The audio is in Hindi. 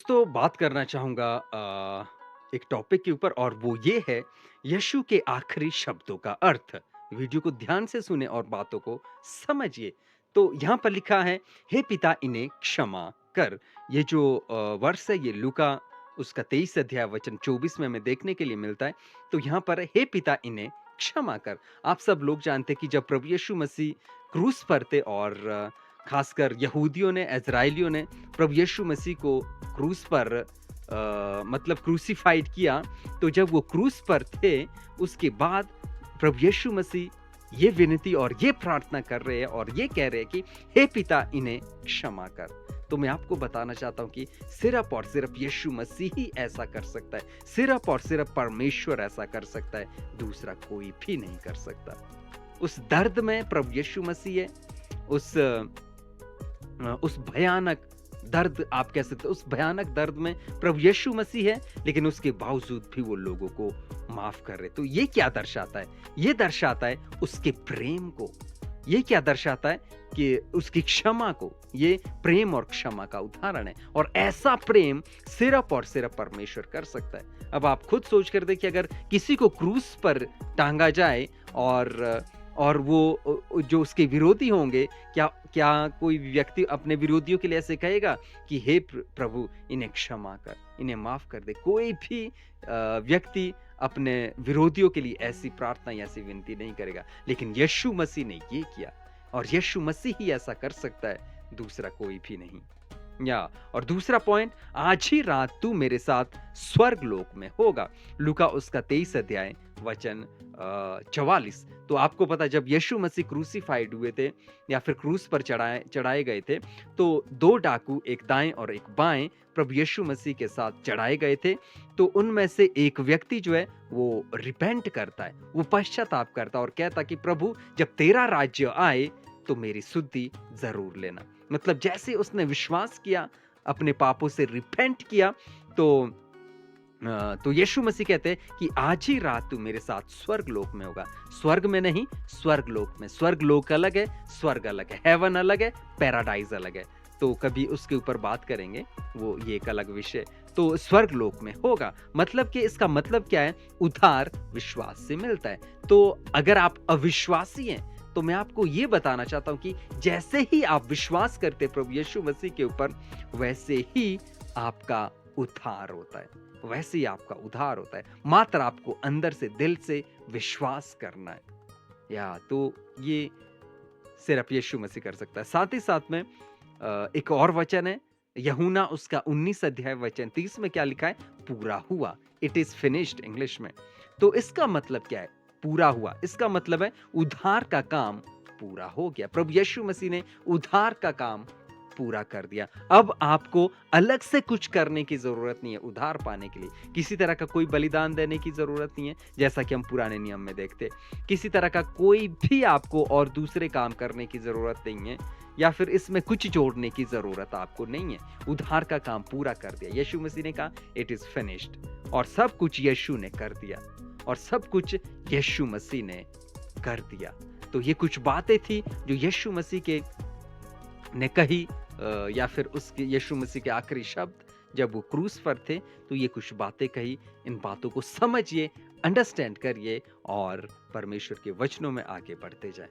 दोस्तों बात करना चाहूँगा एक टॉपिक के ऊपर और वो ये है यीशु के आखिरी शब्दों का अर्थ। वीडियो को ध्यान से सुने और बातों को समझिए। तो यहाँ पर लिखा है, हे पिता इन्हें क्षमा कर। ये जो वर्ष है ये लूका उसका 23 अध्याय वचन 24 में हमें देखने के लिए मिलता है। तो यहाँ पर हे पिता इन्हें क्षमा कर। आप सब लोग जानते हैं कि जब प्रभु यीशु मसीह क्रूस पर थे और खासकर यहूदियों ने, इज़राइलियों ने प्रभु यीशु मसीह को क्रूस पर मतलब क्रूसिफाइड किया, तो जब वो क्रूस पर थे, उसके बाद प्रभु यीशु मसीह ये विनती और ये प्रार्थना कर रहे हैं और ये कह रहे हैं कि हे पिता इन्हें क्षमा कर। तो मैं आपको बताना चाहता हूँ कि सिर्फ और सिर्फ यीशु मसीह ही ऐसा कर सकता है, सिर्फ और सिर्फ परमेश्वर ऐसा कर सकता है, दूसरा कोई भी नहीं कर सकता। उस दर्द में प्रभु यीशु मसीह है, उस भयानक दर्द आप कह सकते हो, उस भयानक दर्द में प्रभु यीशु मसीह है, लेकिन उसके बावजूद भी वो लोगों को माफ कर रहे। तो ये क्या दर्शाता है? ये दर्शाता है उसके प्रेम को। ये क्या दर्शाता है कि उसकी क्षमा को। ये प्रेम और क्षमा का उदाहरण है और ऐसा प्रेम सिर्फ और सिर्फ परमेश्वर कर सकता है। अब आप खुद सोच कर देखिए, अगर किसी को क्रूस पर टांगा जाए और वो जो उसके विरोधी होंगे, क्या क्या कोई व्यक्ति अपने विरोधियों के लिए ऐसे कहेगा कि हे प्रभु इन्हें क्षमा कर, इन्हें माफ कर दे? कोई भी व्यक्ति अपने विरोधियों के लिए ऐसी प्रार्थना या ऐसी विनती नहीं करेगा, लेकिन यीशु मसीह ने ये किया और यीशु मसीह ही ऐसा कर सकता है, दूसरा कोई भी नहीं। या और दूसरा पॉइंट, आज ही रात तू मेरे साथ स्वर्ग लोक में होगा। लूका उसका 23 अध्याय वचन 44। तो आपको पता है, जब यीशु मसीह क्रूसिफाइड हुए थे या फिर क्रूस पर चढ़ाए गए थे, तो दो डाकू, एक दाएं और एक बाएं, प्रभु यीशु मसीह के साथ चढ़ाए गए थे। तो उनमें से एक व्यक्ति जो है वो रिपेंट करता है, वो पश्चाताप करता है और कहता कि प्रभु जब तेरा राज्य आए तो मेरी सुधि जरूर लेना। मतलब जैसे उसने विश्वास किया, अपने पापों से रिपेंट किया, तो यीशु मसीह कहते हैं कि आज ही रात तू मेरे साथ स्वर्ग लोक में होगा। स्वर्ग में नहीं, स्वर्ग लोक में। स्वर्ग लोक अलग है, स्वर्ग अलग है, हेवन अलग है, पैराडाइज अलग है। तो कभी उसके ऊपर बात करेंगे, वो ये एक अलग विषय। तो स्वर्ग लोक में होगा, मतलब कि इसका मतलब क्या है? उद्धार विश्वास से मिलता है। तो अगर आप अविश्वासी हैं, तो मैं आपको ये बताना चाहता हूं कि जैसे ही आप विश्वास करते प्रभु यीशु मसीह के ऊपर, वैसे ही आपका उद्धार होता है, वैसे ही आपका उद्धार होता है। मात्र आपको अंदर से, दिल से विश्वास करना है। या तो ये सिर्फ यीशु मसीह कर सकता है। साथ ही साथ में एक और वचन है, यूहन्ना उसका 19 अध्याय वचन 30 में क्या लिखा है? पूरा हुआ। इट इज फिनिश्ड इंग्लिश में। तो इसका मतलब क्या है? पूरा हुआ। इसका मतलब है उद्धार का काम पूरा हो गया। प्रभु यीशु मसीह ने उद्धार का काम पूरा कर दिया। अब आपको अलग से कुछ करने की जरूरत नहीं है उद्धार पाने के लिए। किसी तरह का कोई बलिदान देने की जरूरत नहीं है, जैसा कि हम पुराने नियम में देखते। किसी तरह का कोई भी आपको और दूसरे काम करने की जरूरत नहीं है, या फिर इसमें कुछ जोड़ने की जरूरत आपको नहीं है। उद्धार का काम पूरा कर दिया। यीशु मसीह ने कहा इट इज फिनिश्ड, और सब कुछ यीशु ने कर दिया और सब कुछ यीशु मसीह ने कर दिया। तो ये कुछ बातें थी जो यीशु मसीह के ने कही, या फिर उसके यीशु मसीह के आखिरी शब्द जब वो क्रूस पर थे, तो ये कुछ बातें कही। इन बातों को समझिए, अंडरस्टैंड करिए और परमेश्वर के वचनों में आगे बढ़ते जाएं।